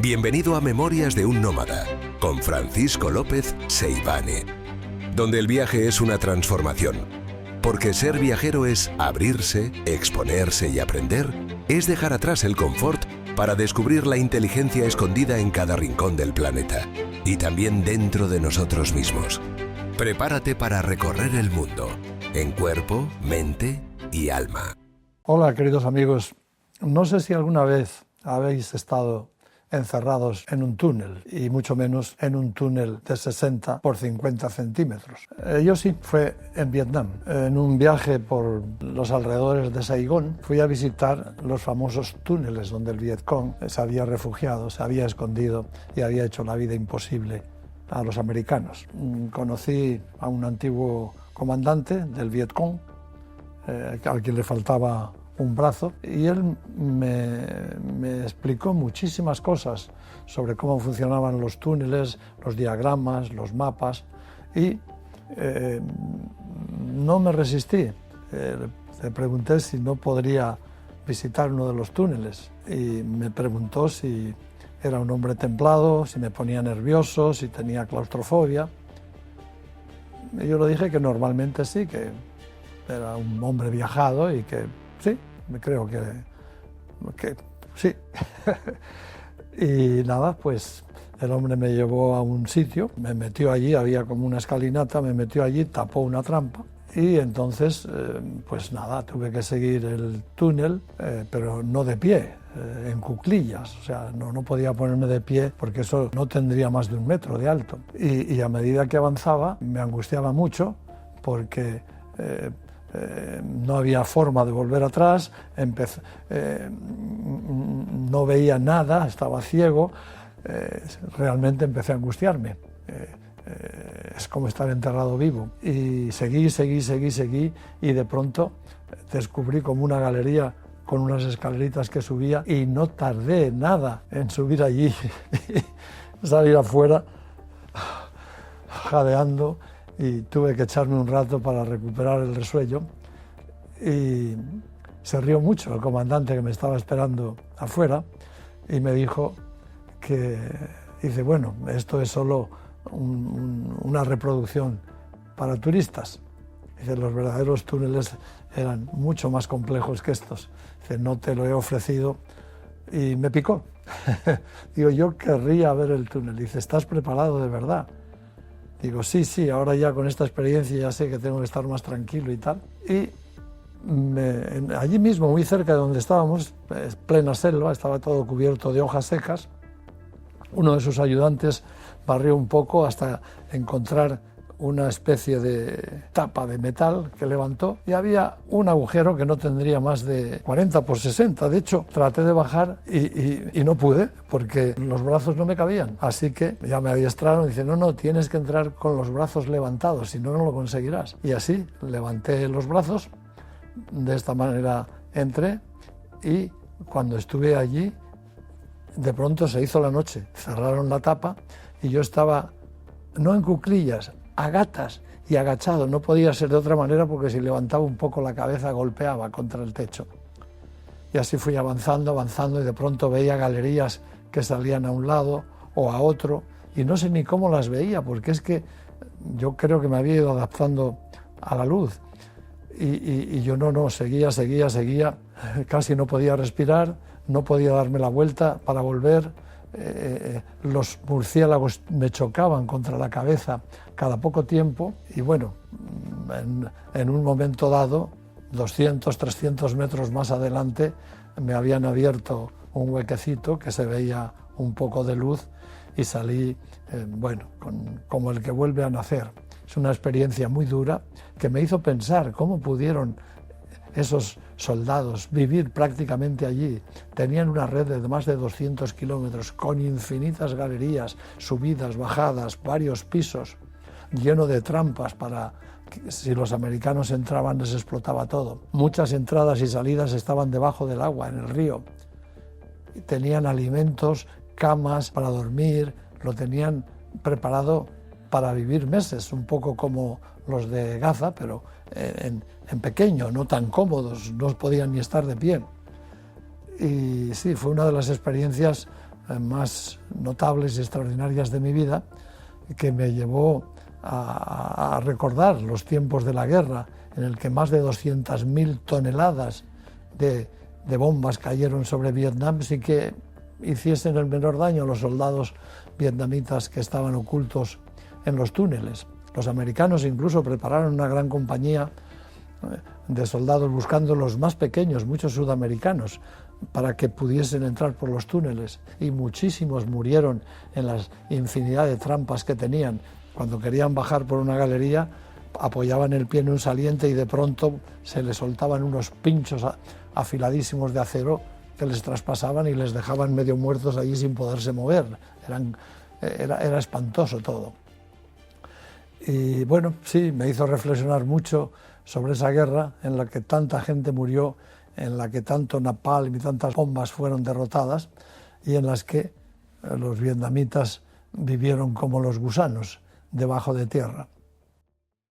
Bienvenido a Memorias de un Nómada, con Francisco López Seivane, donde el viaje es una transformación. Porque ser viajero es abrirse, exponerse y aprender, es dejar atrás el confort para descubrir la inteligencia escondida en cada rincón del planeta y también dentro de nosotros mismos. Prepárate para recorrer el mundo, en cuerpo, mente y alma. Hola, queridos amigos. No sé si alguna vez habéis estado encerrados en un túnel, y mucho menos en un túnel de 60 por 50 centímetros. Yo sí, fue en Vietnam. En un viaje por los alrededores de Saigón, fui a visitar los famosos túneles donde el Vietcong se había refugiado, se había escondido y había hecho la vida imposible a los americanos. Conocí a un antiguo comandante del Vietcong, al que le faltaba un brazo, y él me explicó muchísimas cosas sobre cómo funcionaban los túneles, los diagramas, los mapas, y no me resistí. Le pregunté si no podría visitar uno de los túneles y me preguntó si era un hombre templado, si me ponía nervioso, si tenía claustrofobia. Y yo le dije que normalmente sí, que era un hombre viajado y que sí, me creo que sí. Y nada, pues el hombre me llevó a un sitio, me metió allí, había como una escalinata, me metió allí, tapó una trampa y entonces, pues nada, tuve que seguir el túnel, pero no de pie, en cuclillas, o sea, no podía ponerme de pie porque eso no tendría más de 1 metro de alto. Y a medida que avanzaba me angustiaba mucho porque no había forma de volver atrás, no veía nada, estaba ciego, realmente empecé a angustiarme. Es como estar enterrado vivo. Y seguí y de pronto descubrí como una galería con unas escaleritas que subía y no tardé nada en subir allí y salir afuera jadeando. Y tuve que echarme un rato para recuperar el resuello y se rió mucho el comandante que me estaba esperando afuera y me dijo que, dice, bueno, esto es solo una reproducción para turistas. Dice, los verdaderos túneles eran mucho más complejos que estos. Dice, no te lo he ofrecido, y me picó. Digo, yo querría ver el túnel. Dice, ¿estás preparado de verdad? Digo, sí, ahora ya con esta experiencia ya sé que tengo que estar más tranquilo y tal. Y allí mismo, muy cerca de donde estábamos, plena selva, estaba todo cubierto de hojas secas. Uno de sus ayudantes barrió un poco hasta encontrar una especie de tapa de metal que levantó y había un agujero que no tendría más de 40 por 60. De hecho, traté de bajar y no pude porque los brazos no me cabían. Así que ya me adiestraron y dice, no, tienes que entrar con los brazos levantados, si no, no lo conseguirás. Y así levanté los brazos, de esta manera entré y cuando estuve allí, de pronto se hizo la noche, cerraron la tapa y yo estaba, no en cuclillas, a gatas y agachado, no podía ser de otra manera porque si levantaba un poco la cabeza golpeaba contra el techo. Y así fui avanzando y de pronto veía galerías que salían a un lado o a otro y no sé ni cómo las veía porque es que yo creo que me había ido adaptando a la luz y yo no, seguía, casi no podía respirar, no podía darme la vuelta para volver. Los murciélagos me chocaban contra la cabeza cada poco tiempo y bueno, en un momento dado, 200, 300 metros más adelante, me habían abierto un huequecito que se veía un poco de luz y salí, como el que vuelve a nacer. Es una experiencia muy dura que me hizo pensar cómo pudieron esos soldados vivir prácticamente allí. Tenían una red de más de 200 kilómetros con infinitas galerías, subidas, bajadas, varios pisos, lleno de trampas para que si los americanos entraban les explotaba todo. Muchas entradas y salidas estaban debajo del agua, en el río. Tenían alimentos, camas para dormir, lo tenían preparado para vivir meses, un poco como los de Gaza, pero en pequeño, no tan cómodos, no podían ni estar de pie. Y sí, fue una de las experiencias más notables y extraordinarias de mi vida, que me llevó a recordar los tiempos de la guerra, en el que más de 200.000 toneladas de bombas cayeron sobre Vietnam sin que hiciesen el menor daño a los soldados vietnamitas que estaban ocultos en los túneles. Los americanos incluso prepararon una gran compañía de soldados buscando los más pequeños, muchos sudamericanos, para que pudiesen entrar por los túneles, y muchísimos murieron en la infinidad de trampas que tenían. Cuando querían bajar por una galería, apoyaban el pie en un saliente y de pronto se les soltaban unos pinchos afiladísimos de acero que les traspasaban y les dejaban medio muertos allí sin poderse mover. Era espantoso todo. Y bueno, sí, me hizo reflexionar mucho sobre esa guerra en la que tanta gente murió, en la que tanto napalm y tantas bombas fueron derrotadas y en las que los vietnamitas vivieron como los gusanos debajo de tierra.